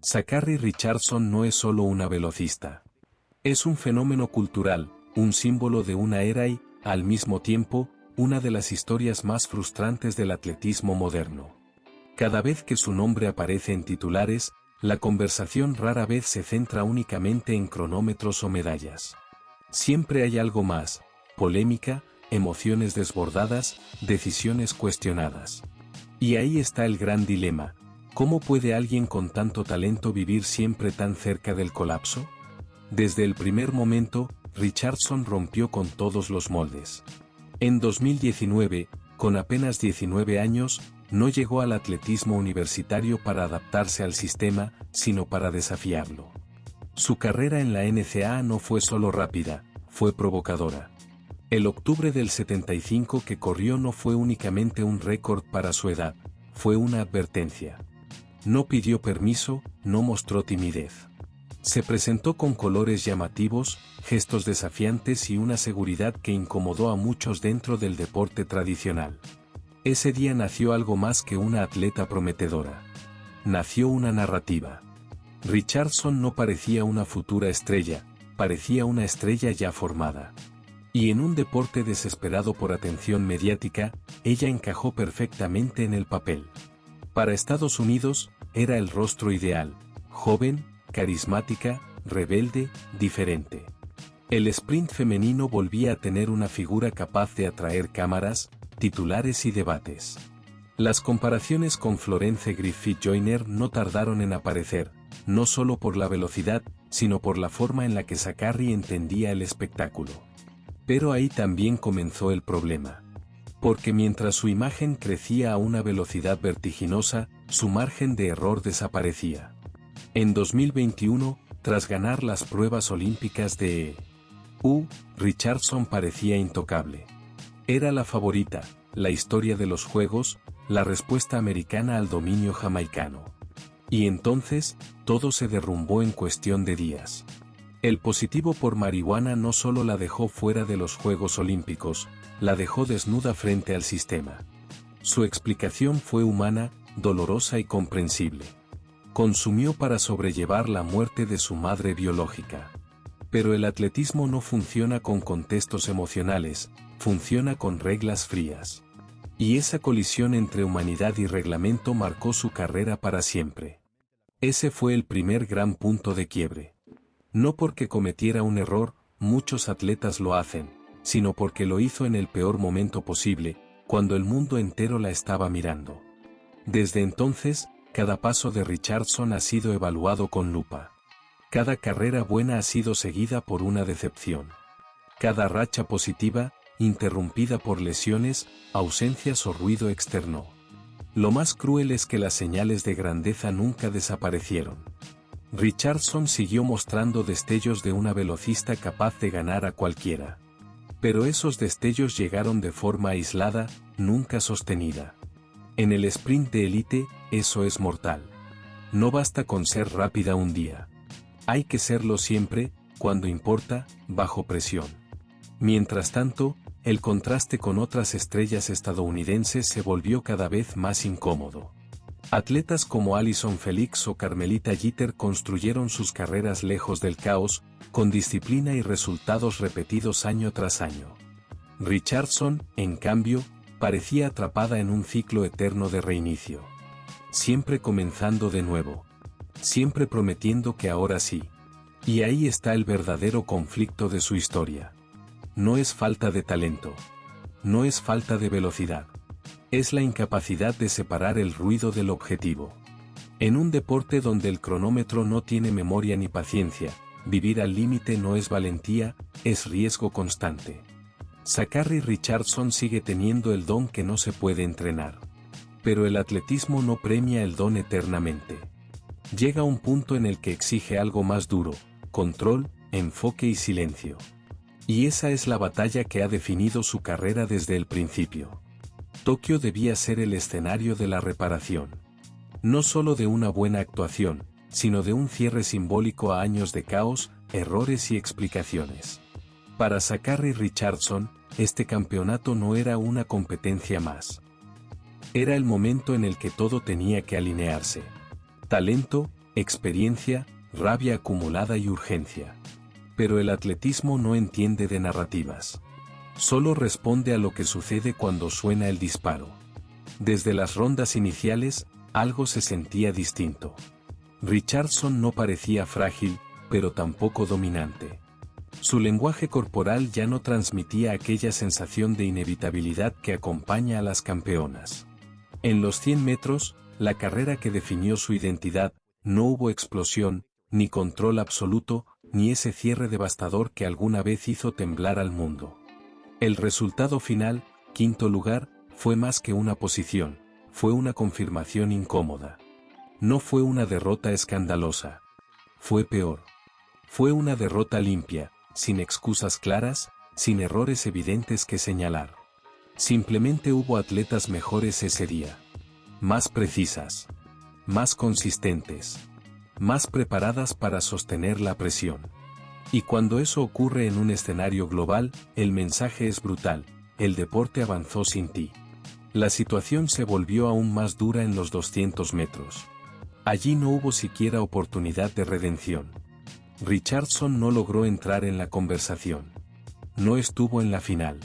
Zachary Richardson no es solo una velocista. Es un fenómeno cultural, un símbolo de una era y, al mismo tiempo, una de las historias más frustrantes del atletismo moderno. Cada vez que su nombre aparece en titulares, la conversación rara vez se centra únicamente en cronómetros o medallas. Siempre hay algo más: polémica, emociones desbordadas, decisiones cuestionadas. Y ahí está el gran dilema: ¿cómo puede alguien con tanto talento vivir siempre tan cerca del colapso? Desde el primer momento, Richardson rompió con todos los moldes. En 2019, con apenas 19 años, no llegó al atletismo universitario para adaptarse al sistema, sino para desafiarlo. Su carrera en la NCAA no fue solo rápida, fue provocadora. El octubre del 75 que corrió no fue únicamente un récord para su edad, fue una advertencia. No pidió permiso, no mostró timidez. Se presentó con colores llamativos, gestos desafiantes y una seguridad que incomodó a muchos dentro del deporte tradicional. Ese día nació algo más que una atleta prometedora. Nació una narrativa. Richardson no parecía una futura estrella, parecía una estrella ya formada. Y en un deporte desesperado por atención mediática, ella encajó perfectamente en el papel. Para Estados Unidos, era el rostro ideal: joven, carismática, rebelde, diferente. El sprint femenino volvía a tener una figura capaz de atraer cámaras, titulares y debates. Las comparaciones con Florence Griffith Joyner no tardaron en aparecer, no solo por la velocidad, sino por la forma en la que Zachary entendía el espectáculo. Pero ahí también comenzó el problema. Porque mientras su imagen crecía a una velocidad vertiginosa, su margen de error desaparecía. En 2021, tras ganar las pruebas olímpicas de Richardson parecía intocable. Era la favorita, la historia de los Juegos, la respuesta americana al dominio jamaicano. Y entonces, todo se derrumbó en cuestión de días. El positivo por marihuana no solo la dejó fuera de los Juegos Olímpicos, la dejó desnuda frente al sistema. Su explicación fue humana, dolorosa y comprensible. Consumió para sobrellevar la muerte de su madre biológica. Pero el atletismo no funciona con contextos emocionales, funciona con reglas frías. Y esa colisión entre humanidad y reglamento marcó su carrera para siempre. Ese fue el primer gran punto de quiebre. No porque cometiera un error, muchos atletas lo hacen, sino porque lo hizo en el peor momento posible, cuando el mundo entero la estaba mirando. Desde entonces, cada paso de Richardson ha sido evaluado con lupa. Cada carrera buena ha sido seguida por una decepción. Cada racha positiva, interrumpida por lesiones, ausencias o ruido externo. Lo más cruel es que las señales de grandeza nunca desaparecieron. Richardson siguió mostrando destellos de una velocista capaz de ganar a cualquiera. Pero esos destellos llegaron de forma aislada, nunca sostenida. En el sprint de élite, eso es mortal. No basta con ser rápida un día. Hay que serlo siempre, cuando importa, bajo presión. Mientras tanto, el contraste con otras estrellas estadounidenses se volvió cada vez más incómodo. Atletas como Allyson Felix o Carmelita Jeter construyeron sus carreras lejos del caos, con disciplina y resultados repetidos año tras año. Richardson, en cambio, parecía atrapada en un ciclo eterno de reinicio. Siempre comenzando de nuevo. Siempre prometiendo que ahora sí. Y ahí está el verdadero conflicto de su historia. No es falta de talento. No es falta de velocidad. Es la incapacidad de separar el ruido del objetivo. En un deporte donde el cronómetro no tiene memoria ni paciencia, vivir al límite no es valentía, es riesgo constante. Zachary Richardson sigue teniendo el don que no se puede entrenar. Pero el atletismo no premia el don eternamente. Llega un punto en el que exige algo más duro: control, enfoque y silencio. Y esa es la batalla que ha definido su carrera desde el principio. Tokio debía ser el escenario de la reparación. No solo de una buena actuación, sino de un cierre simbólico a años de caos, errores y explicaciones. Para Zachary Richardson, este campeonato no era una competencia más. Era el momento en el que todo tenía que alinearse. Talento, experiencia, rabia acumulada y urgencia. Pero el atletismo no entiende de narrativas. Solo responde a lo que sucede cuando suena el disparo. Desde las rondas iniciales, algo se sentía distinto. Richardson no parecía frágil, pero tampoco dominante. Su lenguaje corporal ya no transmitía aquella sensación de inevitabilidad que acompaña a las campeonas. En los 100 metros, la carrera que definió su identidad, no hubo explosión, ni control absoluto, ni ese cierre devastador que alguna vez hizo temblar al mundo. El resultado final, quinto lugar, fue más que una posición, fue una confirmación incómoda. No fue una derrota escandalosa. Fue peor. Fue una derrota limpia, sin excusas claras, sin errores evidentes que señalar. Simplemente hubo atletas mejores ese día. Más precisas. Más consistentes. Más preparadas para sostener la presión. Y cuando eso ocurre en un escenario global, el mensaje es brutal: el deporte avanzó sin ti. La situación se volvió aún más dura en los 200 metros. Allí no hubo siquiera oportunidad de redención. Richardson no logró entrar en la conversación. No estuvo en la final.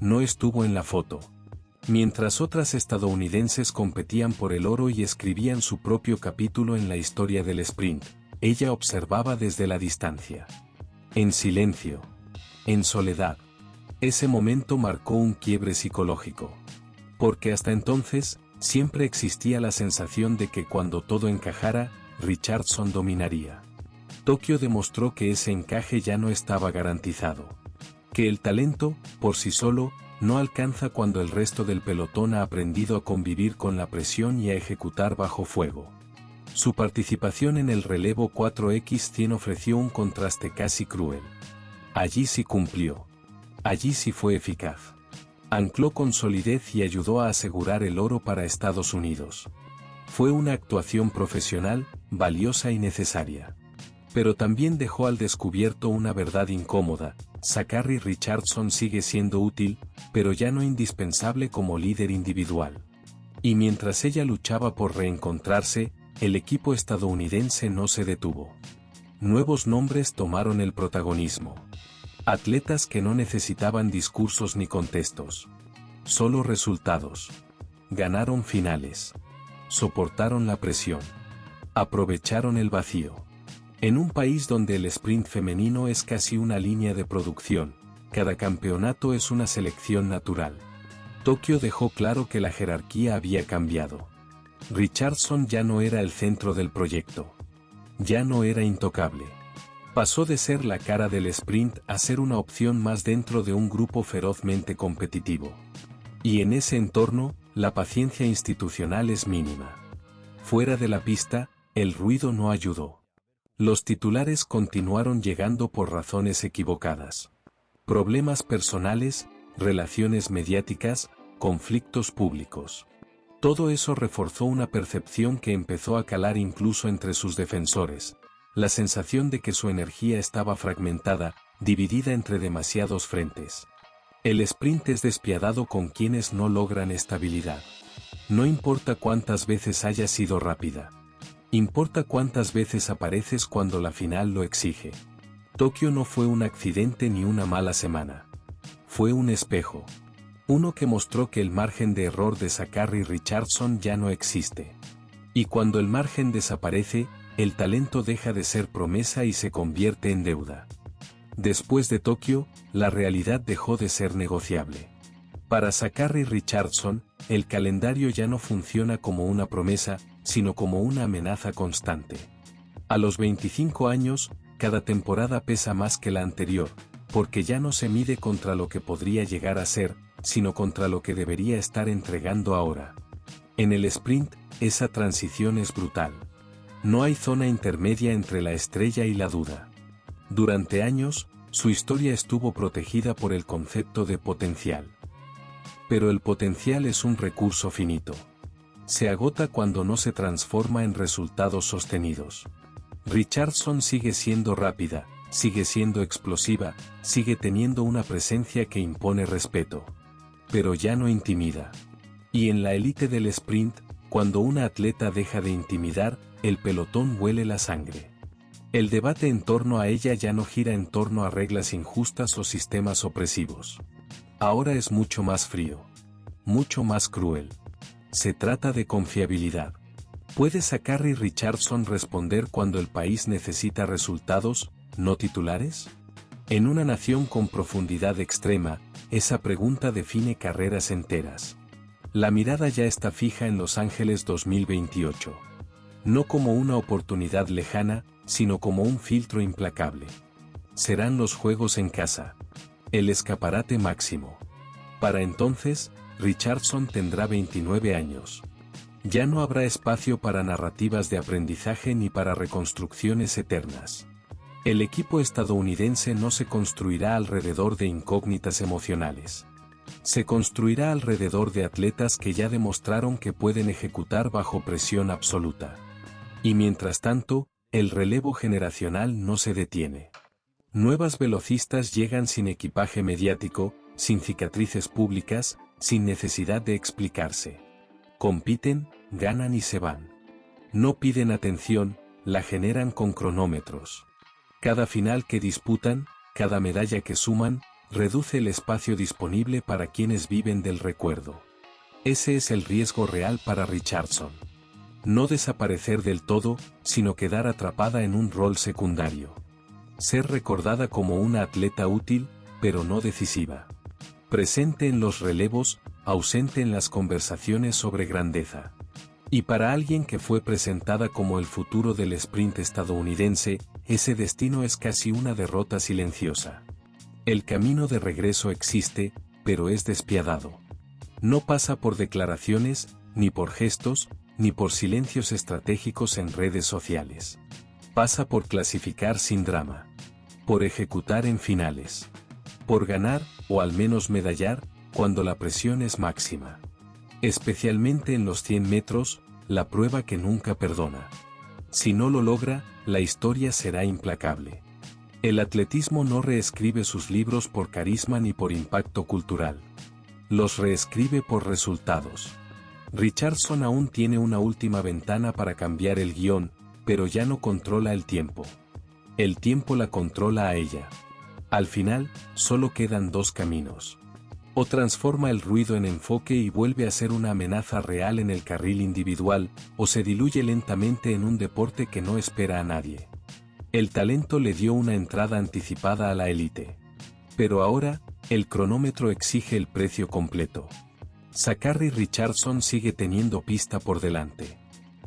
No estuvo en la foto. Mientras otras estadounidenses competían por el oro y escribían su propio capítulo en la historia del sprint, ella observaba desde la distancia. En silencio. En soledad. Ese momento marcó un quiebre psicológico. Porque hasta entonces, siempre existía la sensación de que cuando todo encajara, Richardson dominaría. Tokio demostró que ese encaje ya no estaba garantizado. Que el talento, por sí solo, no alcanza cuando el resto del pelotón ha aprendido a convivir con la presión y a ejecutar bajo fuego. Su participación en el relevo 4x100 ofreció un contraste casi cruel. Allí sí cumplió. Allí sí fue eficaz. Ancló con solidez y ayudó a asegurar el oro para Estados Unidos. Fue una actuación profesional, valiosa y necesaria. Pero también dejó al descubierto una verdad incómoda: Zachary Richardson sigue siendo útil, pero ya no indispensable como líder individual. Y mientras ella luchaba por reencontrarse, el equipo estadounidense no se detuvo. Nuevos nombres tomaron el protagonismo. Atletas que no necesitaban discursos ni contextos. Solo resultados. Ganaron finales. Soportaron la presión. Aprovecharon el vacío. En un país donde el sprint femenino es casi una línea de producción, cada campeonato es una selección natural. Tokio dejó claro que la jerarquía había cambiado. Richardson ya no era el centro del proyecto. Ya no era intocable. Pasó de ser la cara del sprint a ser una opción más dentro de un grupo ferozmente competitivo. Y en ese entorno, la paciencia institucional es mínima. Fuera de la pista, el ruido no ayudó. Los titulares continuaron llegando por razones equivocadas. Problemas personales, relaciones mediáticas, conflictos públicos. Todo eso reforzó una percepción que empezó a calar incluso entre sus defensores: la sensación de que su energía estaba fragmentada, dividida entre demasiados frentes. El sprint es despiadado con quienes no logran estabilidad. No importa cuántas veces hayas sido rápida. Importa cuántas veces apareces cuando la final lo exige. Tokio no fue un accidente ni una mala semana. Fue un espejo. Uno que mostró que el margen de error de Zachary Richardson ya no existe. Y cuando el margen desaparece, el talento deja de ser promesa y se convierte en deuda. Después de Tokio, la realidad dejó de ser negociable. Para Zachary Richardson, el calendario ya no funciona como una promesa, sino como una amenaza constante. A los 25 años, cada temporada pesa más que la anterior, porque ya no se mide contra lo que podría llegar a ser, sino contra lo que debería estar entregando ahora. En el sprint, esa transición es brutal. No hay zona intermedia entre la estrella y la duda. Durante años, su historia estuvo protegida por el concepto de potencial. Pero el potencial es un recurso finito. Se agota cuando no se transforma en resultados sostenidos. Richardson sigue siendo rápida, sigue siendo explosiva, sigue teniendo una presencia que impone respeto. Pero ya no intimida. Y en la élite del sprint, cuando una atleta deja de intimidar, el pelotón huele la sangre. El debate en torno a ella ya no gira en torno a reglas injustas o sistemas opresivos. Ahora es mucho más frío. Mucho más cruel. Se trata de confiabilidad. ¿Puede Zachary Richardson responder cuando el país necesita resultados, no titulares? En una nación con profundidad extrema, esa pregunta define carreras enteras. La mirada ya está fija en Los Ángeles 2028. No como una oportunidad lejana, sino como un filtro implacable. Serán los juegos en casa. El escaparate máximo. Para entonces, Richardson tendrá 29 años. Ya no habrá espacio para narrativas de aprendizaje ni para reconstrucciones eternas. El equipo estadounidense no se construirá alrededor de incógnitas emocionales. Se construirá alrededor de atletas que ya demostraron que pueden ejecutar bajo presión absoluta. Y mientras tanto, el relevo generacional no se detiene. Nuevas velocistas llegan sin equipaje mediático, sin cicatrices públicas, sin necesidad de explicarse. Compiten, ganan y se van. No piden atención, la generan con cronómetros. Cada final que disputan, cada medalla que suman, reduce el espacio disponible para quienes viven del recuerdo. Ese es el riesgo real para Richardson. No desaparecer del todo, sino quedar atrapada en un rol secundario. Ser recordada como una atleta útil, pero no decisiva. Presente en los relevos, ausente en las conversaciones sobre grandeza. Y para alguien que fue presentada como el futuro del sprint estadounidense, ese destino es casi una derrota silenciosa. El camino de regreso existe, pero es despiadado. No pasa por declaraciones, ni por gestos, ni por silencios estratégicos en redes sociales. Pasa por clasificar sin drama. Por ejecutar en finales. Por ganar, o al menos medallar, cuando la presión es máxima. Especialmente en los 100 metros, la prueba que nunca perdona. Si no lo logra, la historia será implacable. El atletismo no reescribe sus libros por carisma ni por impacto cultural. Los reescribe por resultados. Richardson aún tiene una última ventana para cambiar el guión, pero ya no controla el tiempo. El tiempo la controla a ella. Al final, solo quedan dos caminos. O transforma el ruido en enfoque y vuelve a ser una amenaza real en el carril individual, o se diluye lentamente en un deporte que no espera a nadie. El talento le dio una entrada anticipada a la élite. Pero ahora, el cronómetro exige el precio completo. Zachary Richardson sigue teniendo pista por delante.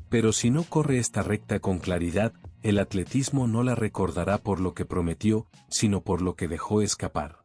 Pero si no corre esta recta con claridad, el atletismo no la recordará por lo que prometió, sino por lo que dejó escapar.